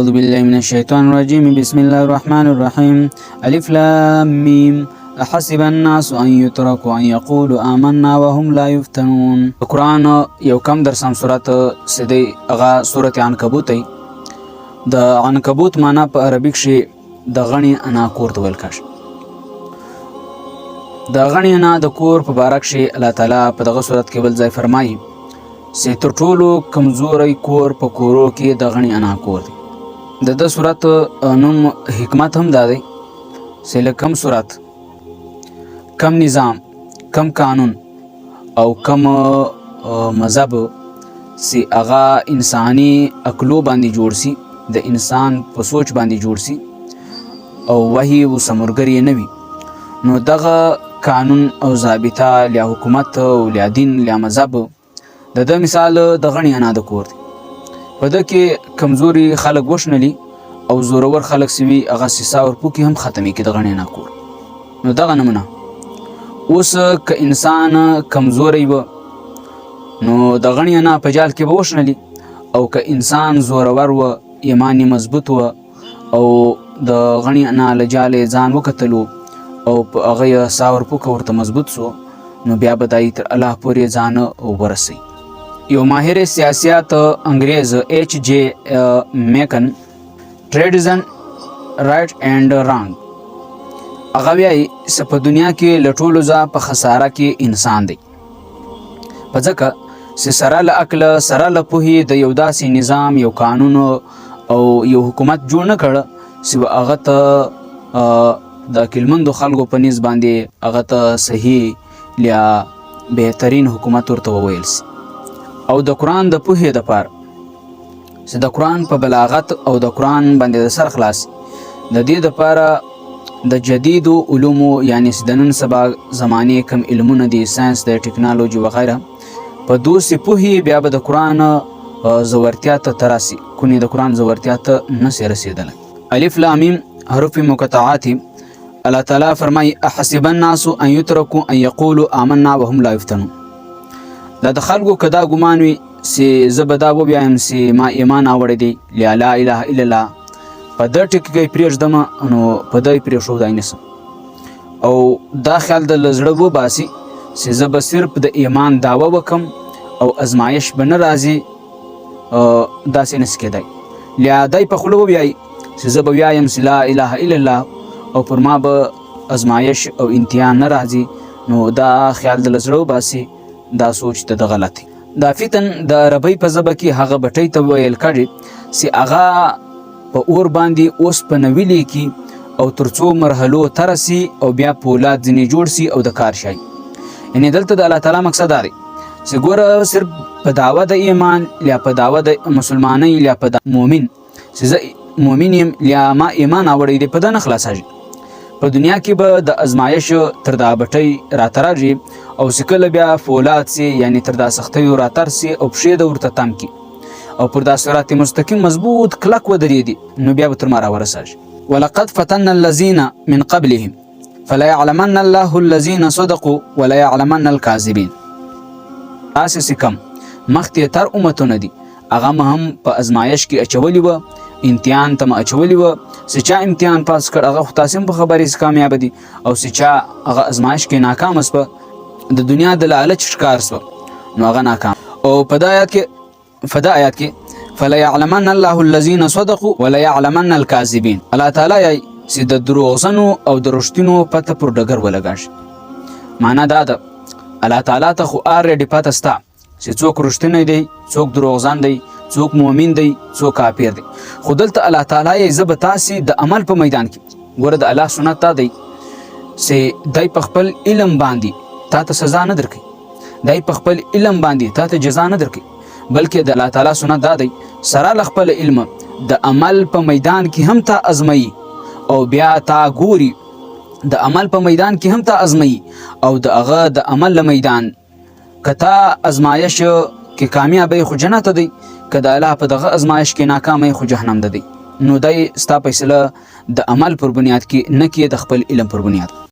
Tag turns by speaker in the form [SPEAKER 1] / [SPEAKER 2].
[SPEAKER 1] أعوذ بالله من الشيطان الرجيم بسم الله الرحمن الرحيم ألف لام ميم أحسب الناس أن يتركوا أن يقولوا آمنا وهم لا يفتنون. قرآن یو کم درسم سورت سدی اغا سورت عنکبوت ای. د عنکبوت معنا په عربی کښې د غڼې انا کور ته ویل کېږي. د غڼې انا د کور په باره کښې الله تعالی په دغه صورت کې بل ځای فرمایي چې تر ټولو کمزوری کور په کورو کې د غڼې انا کور دی. د ده صورت نوم حکمت هم دا دی چې له کم صورت، کم نظام، کم قانون او کم مذهب چې هغه انساني عقلو باندې جوړ سي، د انسان په سوچ باندې جوړ سي او وحي و سمرګري نه وي، نو دغه قانون او ضابطه یا حکومت او یا دین یا مذهب د ده مثال د غڼې انا د کور دی. په ده کې کمزوري خلک وشنلي او زورور خلک چې وي هغه سیسا ورپوکي هم ختمې کړي د غڼې انا کور. نو دغه نمونه اوس که انسان کمزوری و نو د غڼې انا په جال کې به وشنلي، او که انسان زورور و، ایمان یې مضبوط و او د غڼې انا له جاله یې ځان وکتلو او په هغه یې سا ورپوکه ورته مضبوط سو، نو بیا به دا یې تر الله پورې ځان ورسوي. یو ماهر سیاسیات انګریز ایچ جے میکن ټریډیشن رایټ اینډ رانګ هغه وایي چې په دنیا کې له ټولو ځای په خساره کې انسان دی، په ځکه چې سره له عقله، سره له پوهې د یو داسې نظام، یو قانون او یو حکومت جوړ نه کړه چې هغه ته د عقلمندو خلکو په نسبت باندې هغه ته صحیح یا بهترین حکومت ورته وویل سي. او د قرآن د پوهې دپاره چې د قرآن په بلاغت او د قرآن باندې د سر خلاص، د دې دپاره د جدیدو علومو یعنی د نن سبا زمانې کم علمونه دي، ساینس د ټکنالوژي وغیره، په دوسې پوهې بیا به د قرآن زورتیا ته تراسي، کونې د قرآن زورتیا ته نسي رسېدلی. الف لام میم حروف مقطعات. الله تعالی فرمایي احسب الناس ان یترکوا ان یقولوا آمنا وهم لا یفتنون. دا د خلکو که دا ګمان وي چې زه به دا وبیایم چې ما ایمان راوړی دی یا لا اله الا الله، په ده ټکي کې پرېږدم نو په ده یې پرېښودی نسم، او دا خیال د له زړه وباسي چې زه به صرف د ایمان دعوه وکم او ازمایش به نه راځي، داسې نسي کېدی. یا دی په خوله وویایي چې زه به ویایم چې لا اله الا الله او پر ما به ازمایش او امتحان نه راځي، نو دا خیال د له زړه وباسي، دا سوچ د ده غلط دی. دا فتن د عربۍ په ژبه کې هغه بټۍ ته ویل کېږي چې هغه په اور باندې اوسپنه ولیکي او تر څو مرحلو ته رسي او بیا پولاد ځینې جوړ سي او د کار شي. یعنې دلته د الله تعالی مقصد دا دی چې ګوره صرف په دعوه د ایمان یا په دعوه د مسلمانۍ یا په مؤمن چې زه مؤمن یم یا ما ایمان راوړی دی، په ده نه خلاصېږي. په دنیا کې به د ازمایش تر دا بټۍ راته راځي او چې کله بیا فولاد سي یعنې تر دا سختیو راتر سي او پښې د ورته تم کړي او پر دا صراط مستقیم مضبوط کلک ودرېدي، نو بیا به تر ما راورسېږي. ولقد فتنا الذین من قبلهم فلا يعلمن الله الذین صدقوا ولا يعلمن الكاذبین. داسې چې کم مخکې تر امتونه دي هغه م هم په ازمایش کې اچولي وه، امتحان ته م اچولي وه، چې چا امتحان پاس کړ هغه خو تاسې هم په خبرې چې کامیابه دي، او چې چا هغه ازمایش کې ناکامه سوه، د دنیا د لالچ ښکار سوه، نو هغه ناکام. او په دا آیات کې فلا يعلمن الله الذين صدقوا ولا يعلمن الكاذبين. الله تعالی یې چې د دروغجنو او د رښتینو پته پر ډګر ولګاږي. معنا دا ده الله تعالی ته خو الریډي پته سته چې څوک رښتینی دی، څوک دروغجن دی، څوک مؤمن دی، څوک کافر دی. خو دلته الله تعالی یې زه به تاسې د عمل په میدان کې ګوره د الله سنت دا دی چې دی په خپل علم باندې تا ته سزا نه درکوي، دی په خپل علم باندې تا ته جزا نه درکوي، بلکې د الله تعالی سنت دا دی سره له خپل علم د عمل په میدان کې هم تا ازمایي او بیا تا ګوري، د عمل په میدان کې هم تا ازمایي او د هغه د عمل له میدان که تا ازمایش کې کامیابی خو جنت دی، که د الله په دغه ازمایش کې ناکامۍ خو جهنم ده دی. نو دی ستا فیصله د عمل پر بنیاد کې نه کې د خپل علم پر بنیاد.